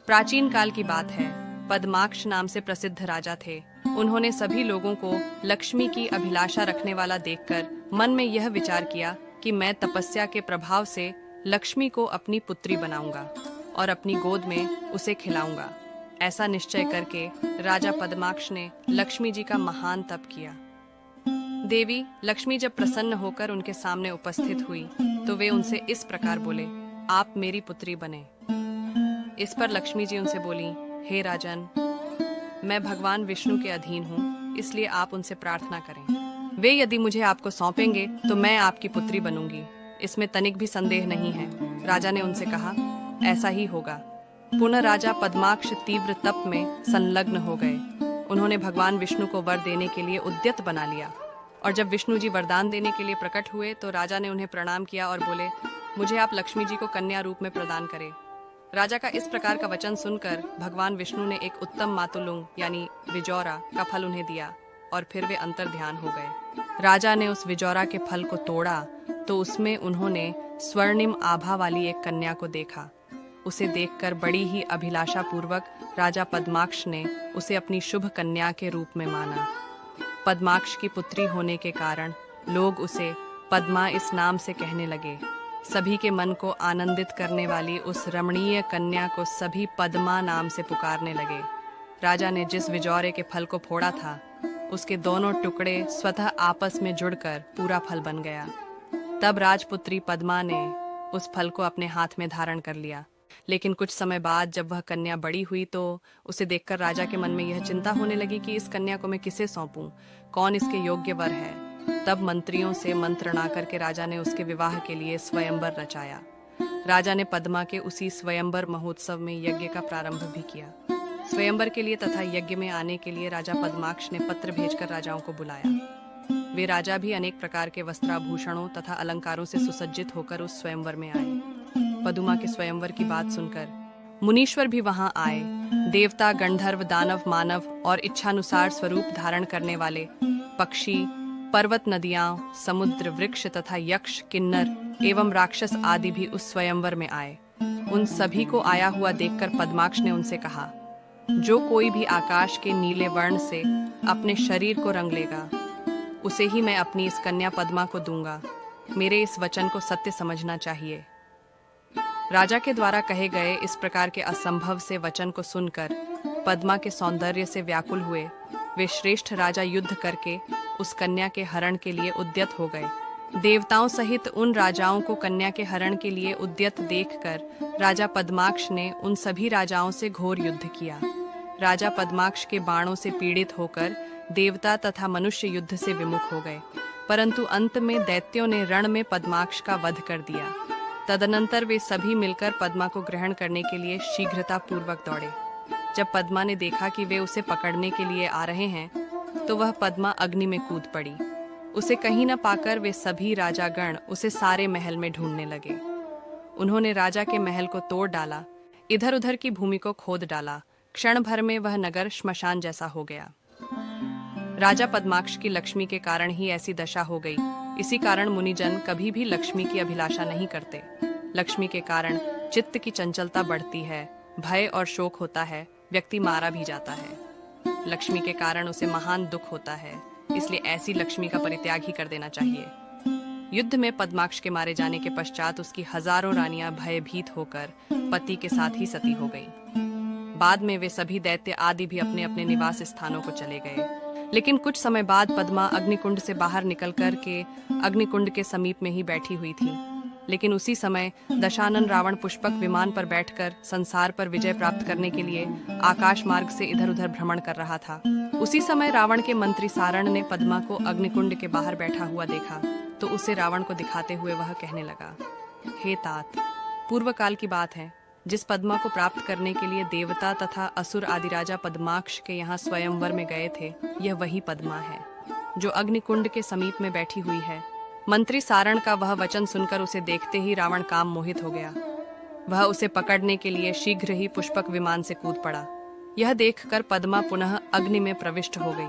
प्राचीन काल की बात है। पद्माक्ष नाम से प्रसिद्ध राजा थे। उन्होंने सभी लोगों को लक्ष्मी की अभिलाषा रखने वाला देखकर मन में यह विचार किया कि मैं तपस्या के प्रभाव से लक्ष्मी को अपनी पुत्री बनाऊंगा और अपनी गोद में उसे खिलाऊंगा। ऐसा निश्चय करके राजा पद्माक्ष ने लक्ष्मी जी का महान तप किया। देवी लक्ष्मी जब प्रसन्न होकर उनके सामने उपस्थित हुई तो वे उनसे इस प्रकार बोले, आप मेरी पुत्री बने। इस पर लक्ष्मी जी उनसे बोली, हे राजन, मैं भगवान विष्णु के अधीन हूँ, इसलिए आप उनसे प्रार्थना करें। वे यदि मुझे आपको सौंपेंगे तो मैं आपकी पुत्री बनूंगी, इसमें तनिक भी संदेह नहीं है। राजा ने उनसे कहा, ऐसा ही होगा। पुनः राजा पद्माक्ष तीव्र तप में संलग्न हो गए। उन्होंने भगवान विष्णु को वर देने के लिए उद्यत बना लिया और जब विष्णु जी वरदान देने के लिए प्रकट हुए तो राजा ने उन्हें प्रणाम किया और बोले, मुझे आप लक्ष्मी जी को कन्या रूप में प्रदान करें। राजा का इस प्रकार का वचन सुनकर भगवान विष्णु ने एक उत्तम मातुलुंग यानी विजौरा का फल उन्हें दिया और फिर वे अंतर ध्यान हो गए। राजा ने उस विजौरा के फल को तोड़ा तो उसमें उन्होंने स्वर्णिम आभा वाली एक कन्या को देखा। उसे देखकर बड़ी ही अभिलाषा पूर्वक राजा पद्माक्ष ने उसे अपनी शुभ कन्या के रूप में माना। पद्माक्ष की पुत्री होने के कारण लोग उसे पद्मा इस नाम से कहने लगे। सभी के मन को आनंदित करने वाली उस रमणीय कन्या को सभी पद्मा नाम से पुकारने लगे। राजा ने जिस विजौरे के फल को फोड़ा था उसके दोनों टुकड़े स्वतः आपस में जुड़कर पूरा फल बन गया। तब राजपुत्री पद्मा ने उस फल को अपने हाथ में धारण कर लिया। लेकिन कुछ समय बाद जब वह कन्या बड़ी हुई तो उसे देखकर राजा के मन में यह चिंता होने लगी कि इस कन्या को मैं किसे सौंपूं, कौन इसके योग्य वर है। तब मंत्रियों से मंत्रणा करके राजा ने उसके विवाह के लिए स्वयंवर रचाया। राजा ने पद्मा के उसी स्वयंवर महोत्सव में यज्ञ का प्रारंभ भी किया। स्वयंवर के लिए तथा यज्ञ में आने के लिए राजा पद्माक्ष ने पत्र भेजकर राजाओं को बुलाया। वे राजा भी अनेक प्रकार के वस्त्राभूषणों तथा अलंकारों से सुसज्जित होकर उस स्वयंवर में आए। पद्मा के स्वयंवर की बात सुनकर मुनीश्वर भी वहां आए। देवता, गंधर्व, दानव, मानव और इच्छानुसार स्वरूप धारण करने वाले पक्षी, पर्वत, नदियां, समुद्र, वृक्ष तथा यक्ष, किन्नर एवं राक्षस आदि भी उस स्वयंवर में आए। उन सभी को आया हुआ देखकर पद्माक्ष ने उनसे कहा, जो कोई भी आकाश के नीले वर्ण से अपने शरीर को रंग लेगा उसे ही मैं अपनी इस कन्या पद्मा को दूंगा। मेरे इस वचन को सत्य समझना चाहिए। राजा के द्वारा कहे गए इस प्रकार के असंभव से वचन को सुनकर पद्मा के सौंदर्य से व्याकुल हुए वे श्रेष्ठ राजा युद्ध करके उस कन्या के हरण के लिए उद्यत हो गए। देवताओं सहित उन राजाओं को कन्या के हरण के लिए उद्यत देखकर राजा पद्माक्ष ने उन सभी राजाओं से घोर युद्ध किया। राजा पद्माक्ष के बाणों से पीड़ित होकर देवता तथा मनुष्य युद्ध से विमुख हो गए, परंतु अंत में दैत्यों ने रण में पद्माक्ष का वध कर दिया। तदनंतर वे सभी मिलकर पद्मा को ग्रहण करने के लिए शीघ्रता पूर्वक दौड़े। जब पद्मा ने देखा कि वे उसे पकड़ने के लिए आ रहे हैं तो वह पद्मा अग्नि में कूद पड़ी। उसे कहीं न पाकर वे सभी राजागण उसे सारे महल में ढूंढने लगे। उन्होंने राजा के महल को तोड़ डाला, इधर उधर की भूमि को खोद डाला। क्षण भर में वह नगर श्मशान जैसा हो गया। राजा पद्माक्ष की लक्ष्मी के कारण ही ऐसी दशा हो गई। इसी कारण मुनिजन कभी भी लक्ष्मी की अभिलाषा नहीं करते। लक्ष्मी के कारण चित्त की चंचलता बढ़ती है, भय और शोक होता है, व्यक्ति मारा भी जाता है। लक्ष्मी के कारण उसे महान दुख होता है, इसलिए ऐसी लक्ष्मी का परित्याग ही कर देना चाहिए। युद्ध में पद्माक्ष के मारे जाने के पश्चात उसकी हजारों रानियां भयभीत होकर पति के साथ ही सती हो गई। बाद में वे सभी दैत्य आदि भी अपने अपने निवास स्थानों को चले गए। लेकिन कुछ समय बाद पद्मा अग्निकुंड से बाहर निकल कर के अग्निकुंड के समीप में ही बैठी हुई थी। लेकिन उसी समय दशानन रावण पुष्पक विमान पर बैठकर संसार पर विजय प्राप्त करने के लिए आकाश मार्ग से इधर उधर भ्रमण कर रहा था। उसी समय रावण के मंत्री सारण ने पद्मा को अग्निकुंड के बाहर बैठा हुआ देखा तो उसे रावण को दिखाते हुए वह कहने लगा, हे तात, पूर्व काल की बात है, जिस पद्मा को प्राप्त करने के लिए देवता तथा असुर आदि राजा पद्माक्ष के यहाँ स्वयंवर में गए थे, यह वही पद्मा है जो अग्निकुंड के समीप में बैठी हुई है। मंत्री सारण का वह वचन सुनकर उसे देखते ही रावण काम मोहित हो गया। वह उसे पकड़ने के लिए शीघ्र ही पुष्पक विमान से कूद पड़ा। यह देखकर पद्मा पुनः अग्नि में प्रविष्ट हो गई।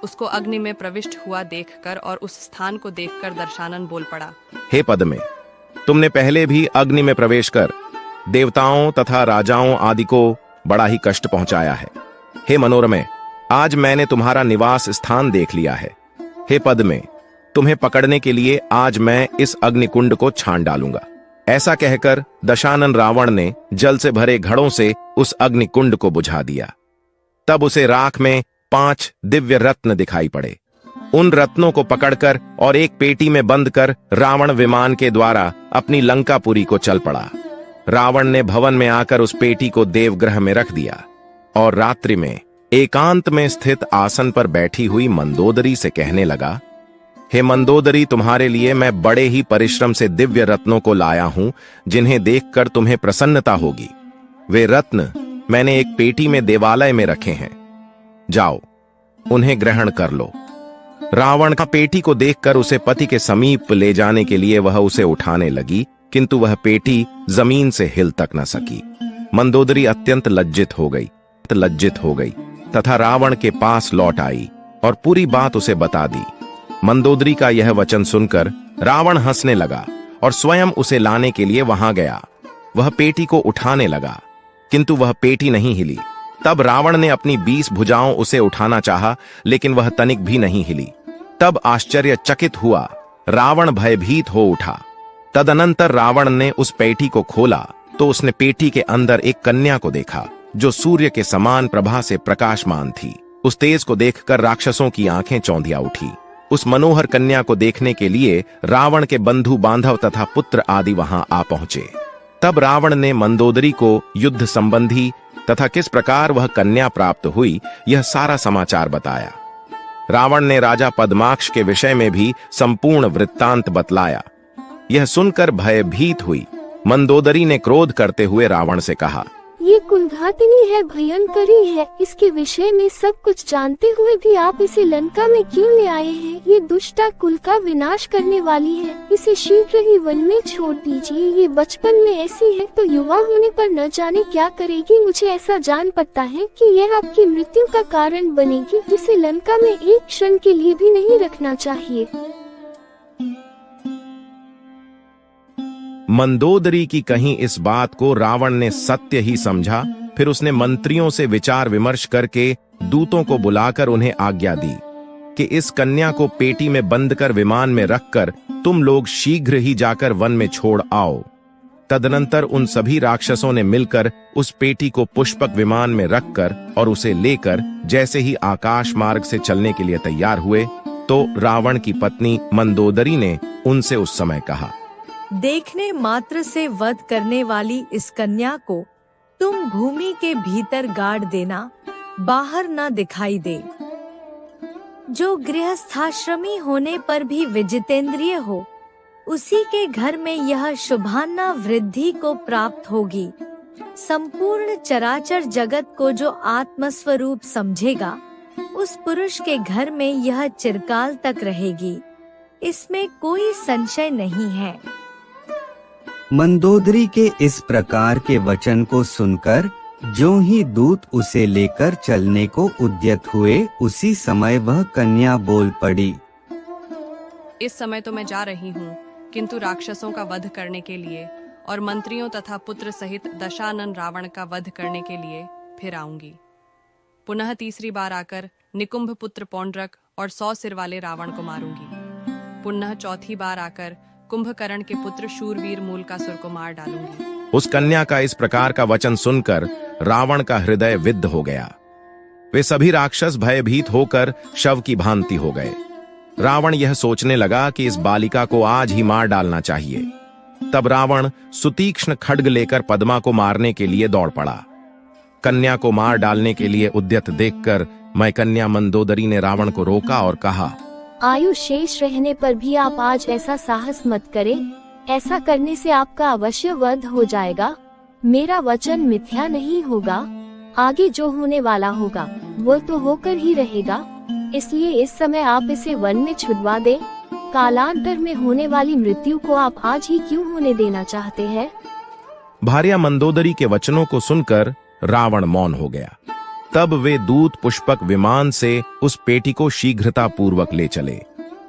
उसको अग्नि में प्रविष्ट हुआ देखकर और उस स्थान को देखकर दर्शानन बोल पड़ा, हे पद्मे, तुमने पहले भी अग्नि में प्रवेश कर देवताओं तथा राजाओं आदि को बड़ा ही कष्ट पहुंचाया है। हे मनोरमे, आज मैंने तुम्हारा निवास स्थान देख लिया है। हे पद्मे, तुम्हें पकड़ने के लिए आज मैं इस अग्निकुंड को छान डालूंगा। ऐसा कहकर दशानन रावण ने जल से भरे घड़ों से उस अग्निकुंड को बुझा दिया। तब उसे राख में 5 दिव्य रत्न दिखाई पड़े। उन रत्नों को पकड़कर और एक पेटी में बंद कर रावण विमान के द्वारा अपनी लंकापुरी को चल पड़ा। रावण ने भवन में आकर उस पेटी को देवगृह में रख दिया और रात्रि में एकांत में स्थित आसन पर बैठी हुई मंदोदरी से कहने लगा, हे मंदोदरी, तुम्हारे लिए मैं बड़े ही परिश्रम से दिव्य रत्नों को लाया हूं, जिन्हें देखकर तुम्हें प्रसन्नता होगी। वे रत्न मैंने एक पेटी में देवालय में रखे हैं। जाओ, उन्हें ग्रहण कर लो। रावण का पेटी को देखकर उसे पति के समीप ले जाने के लिए वह उसे उठाने लगी, किंतु वह पेटी जमीन से हिल तक न सकी। मंदोदरी अत्यंत लज्जित हो गई तथा रावण के पास लौट आई और पूरी बात उसे बता दी। मंदोदरी का यह वचन सुनकर रावण हंसने लगा और स्वयं उसे लाने के लिए वहां गया। वह पेटी को उठाने लगा, किंतु वह पेटी नहीं हिली। तब रावण ने अपनी 20 भुजाओं उसे उठाना चाहा, लेकिन वह तनिक भी नहीं हिली। तब आश्चर्यचकित हुआ रावण भयभीत हो उठा। तदनंतर रावण ने उस पेटी को खोला तो उसने पेटी के अंदर एक कन्या को देखा, जो सूर्य के समान प्रभा से प्रकाशमान थी। उस तेज को देखकर राक्षसों की आंखें चौंधिया उठी। उस मनोहर कन्या को देखने के लिए रावण के बंधु बांधव तथा पुत्र आदि वहां आ पहुंचे। तब रावण ने मंदोदरी को युद्ध संबंधी तथा किस प्रकार वह कन्या प्राप्त हुई, यह सारा समाचार बताया। रावण ने राजा पद्माक्ष के विषय में भी संपूर्ण वृत्तांत बतलाया। यह सुनकर भयभीत हुई मंदोदरी ने क्रोध करते हुए रावण से कहा, ये कुलघातिनी है, भयंकरी है। इसके विषय में सब कुछ जानते हुए भी आप इसे लंका में क्यों ले आए हैं? ये दुष्टा कुल का विनाश करने वाली है। इसे शीघ्र ही वन में छोड़ दीजिए। ये बचपन में ऐसी है तो युवा होने पर न जाने क्या करेगी। मुझे ऐसा जान पड़ता है कि यह आपकी मृत्यु का कारण बनेगी। इसे लंका में एक क्षण के लिए भी नहीं रखना चाहिए। मंदोदरी की कहीं इस बात को रावण ने सत्य ही समझा। फिर उसने मंत्रियों से विचार विमर्श करके दूतों को बुलाकर उन्हें आज्ञा दी कि इस कन्या को पेटी में बंद कर विमान में रखकर तुम लोग शीघ्र ही जाकर वन में छोड़ आओ। तदनंतर उन सभी राक्षसों ने मिलकर उस पेटी को पुष्पक विमान में रखकर और उसे लेकर जैसे ही आकाश मार्ग से चलने के लिए तैयार हुए, तो रावण की पत्नी मंदोदरी ने उनसे उस समय कहा, देखने मात्र से वध करने वाली इस कन्या को तुम भूमि के भीतर गाड़ देना, बाहर न दिखाई दे। जो गृहस्थाश्रमी होने पर भी विजितेंद्रिय हो, उसी के घर में यह शुभान्ना वृद्धि को प्राप्त होगी। संपूर्ण चराचर जगत को जो आत्मस्वरूप समझेगा, उस पुरुष के घर में यह चिरकाल तक रहेगी। इसमें कोई संशय नहीं है। मंदोदरी के इस प्रकार के वचन को सुनकर जो ही दूत उसे लेकर चलने को उद्यत हुए, उसी समय वह कन्या बोल पड़ी, इस समय तो मैं जा रही हूँ, किंतु राक्षसों का वध करने के लिए और मंत्रियों तथा पुत्र सहित दशानन रावण का वध करने के लिए फिर आऊंगी। पुनः तीसरी बार आकर निकुंभ पुत्र पौंड्रक और 100 सिर वाले रावण को मारूंगी। पुनः चौथी बार आकर कुंभकर्ण के पुत्र शूरवीर मूलकासुर को मार डालूंगी। उस कन्या का इस प्रकार का वचन सुनकर रावण का हृदय विद्ध हो गया। वे सभी राक्षस भयभीत होकर शव की भांति हो गए। रावण यह सोचने लगा कि इस बालिका को आज ही मार डालना चाहिए। तब रावण सुतीक्ष्ण खड्ग लेकर पद्मा को मारने के लिए दौड़ पड़ा। कन्या को मार डालने के लिए उद्यत देखकर मैं कन्या मंदोदरी ने रावण को रोका और कहा, आयु शेष रहने पर भी आप आज ऐसा साहस मत करें। ऐसा करने से आपका अवश्य वध हो जाएगा। मेरा वचन मिथ्या नहीं होगा। आगे जो होने वाला होगा वो तो होकर ही रहेगा। इसलिए इस समय आप इसे वन में छुड़वा दें। कालांतर में होने वाली मृत्यु को आप आज ही क्यों होने देना चाहते हैं? भार्या मंदोदरी के वचनों को सुनकर रावण मौन हो गया। तब वे दूत पुष्पक विमान से उस पेटी को शीघ्रता पूर्वक ले चले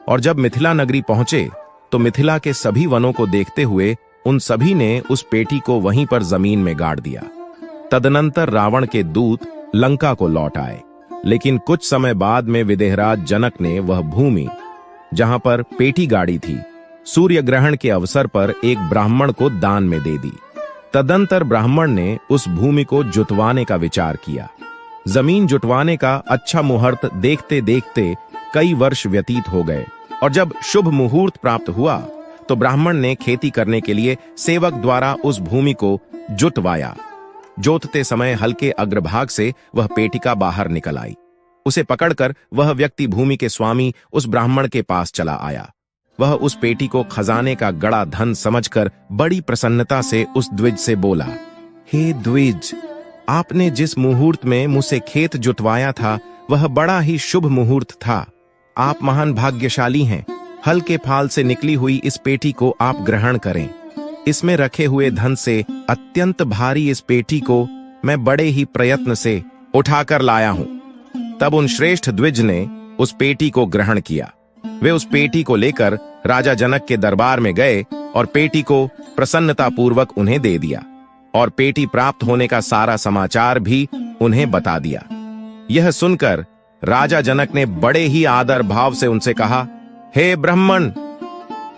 और जब मिथिला नगरी पहुंचे तो मिथिला के सभी वनों को देखते हुए उन सभी ने उस पेटी को वहीं पर जमीन में गाड़ दिया। तदनंतर रावण के दूत लंका को लौट आए, लेकिन कुछ समय बाद में विदेहराज जनक ने वह भूमि जहां पर पेटी गाड़ी थी, सूर्य ग्रहण के अवसर पर एक ब्राह्मण को दान में दे दी। तदंतर ब्राह्मण ने उस भूमि को जुतवाने का विचार किया। जमीन जुटवाने का अच्छा मुहूर्त देखते देखते कई वर्ष व्यतीत हो गए, और जब शुभ मुहूर्त प्राप्त हुआ तो ब्राह्मण ने खेती करने के लिए सेवक द्वारा उस भूमि को जुतवाया। जोतते समय हल्के अग्रभाग से वह पेटिका बाहर निकल आई। उसे पकड़कर वह व्यक्ति भूमि के स्वामी उस ब्राह्मण के पास चला आया। वह उस पेटी को खजाने का गड़ा धन समझकर बड़ी प्रसन्नता से उस द्विज से बोला, हे द्विज, आपने जिस मुहूर्त में मुझसे खेत जुतवाया था वह बड़ा ही शुभ मुहूर्त था। आप महान भाग्यशाली हैं। हल्के फाल से निकली हुई इस पेटी को आप ग्रहण करें। इसमें रखे हुए धन से अत्यंत भारी इस पेटी को मैं बड़े ही प्रयत्न से उठाकर लाया हूं। तब उन श्रेष्ठ द्विज ने उस पेटी को ग्रहण किया। वे उस पेटी को लेकर राजा जनक के दरबार में गए और पेटी को प्रसन्नतापूर्वक उन्हें दे दिया, और पेटी प्राप्त होने का सारा समाचार भी उन्हें बता दिया। यह सुनकर राजा जनक ने बड़े ही आदर भाव से उनसे कहा, हे ब्राह्मण,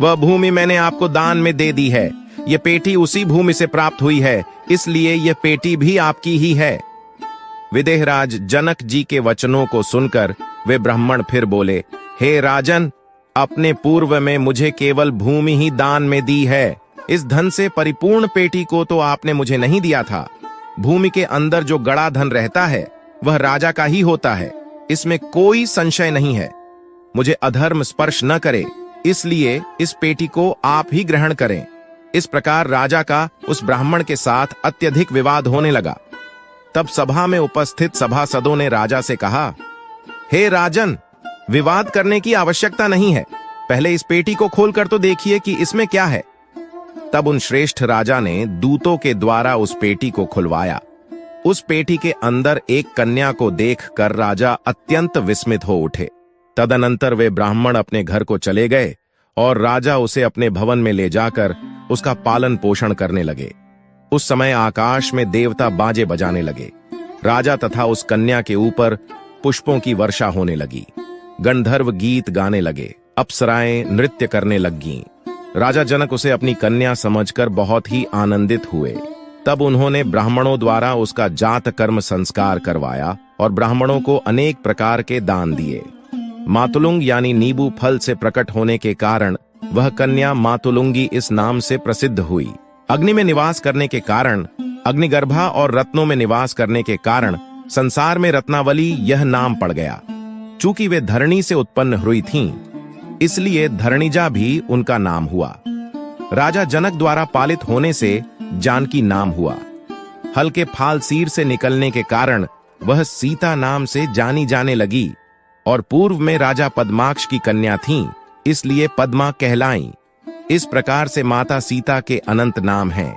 वह भूमि मैंने आपको दान में दे दी है। यह पेटी उसी भूमि से प्राप्त हुई है, इसलिए यह पेटी भी आपकी ही है। विदेहराज जनक जी के वचनों को सुनकर वे ब्राह्मण फिर बोले, हे राजन, अपने पूर्व में मुझे केवल भूमि ही दान में दी है। इस धन से परिपूर्ण पेटी को तो आपने मुझे नहीं दिया था। भूमि के अंदर जो गड़ा धन रहता है वह राजा का ही होता है, इसमें कोई संशय नहीं है। मुझे अधर्म स्पर्श न करे, इसलिए इस पेटी को आप ही ग्रहण करें। इस प्रकार राजा का उस ब्राह्मण के साथ अत्यधिक विवाद होने लगा। तब सभा में उपस्थित सभासदों ने राजा से कहा, हे राजन, विवाद करने की आवश्यकता नहीं है। पहले इस पेटी को खोलकर तो देखिए कि इसमें क्या है। तब उन श्रेष्ठ राजा ने दूतों के द्वारा उस पेटी को खुलवाया। उस पेटी के अंदर एक कन्या को देखकर राजा अत्यंत विस्मित हो उठे। तदनंतर वे ब्राह्मण अपने घर को चले गए और राजा उसे अपने भवन में ले जाकर उसका पालन पोषण करने लगे। उस समय आकाश में देवता बाजे बजाने लगे। राजा तथा उस कन्या के ऊपर पुष्पों की वर्षा होने लगी। गंधर्व गीत गाने लगे, अप्सराएं नृत्य करने लगीं। राजा जनक उसे अपनी कन्या समझकर बहुत ही आनंदित हुए। तब उन्होंने ब्राह्मणों द्वारा उसका जात कर्म संस्कार करवाया और ब्राह्मणों को अनेक प्रकार के दान दिए। मातुलुंग यानी नींबू फल से प्रकट होने के कारण वह कन्या मातुलुंगी इस नाम से प्रसिद्ध हुई। अग्नि में निवास करने के कारण, अग्निगर्भा और रत्नों में निवास करने के कारण संसार में रत्नावली यह नाम पड़ गया। चूंकि वे धरणी से उत्पन्न हुई थीं, इसलिए धरणिजा भी उनका नाम हुआ। राजा जनक द्वारा पालित होने से जानकी नाम हुआ। हल्के फाल सिर से निकलने के कारण वह सीता नाम से जानी जाने लगी, और पूर्व में राजा पद्माक्ष की कन्या थीं, इसलिए पद्मा कहलाईं। इस प्रकार से माता सीता के अनंत नाम हैं।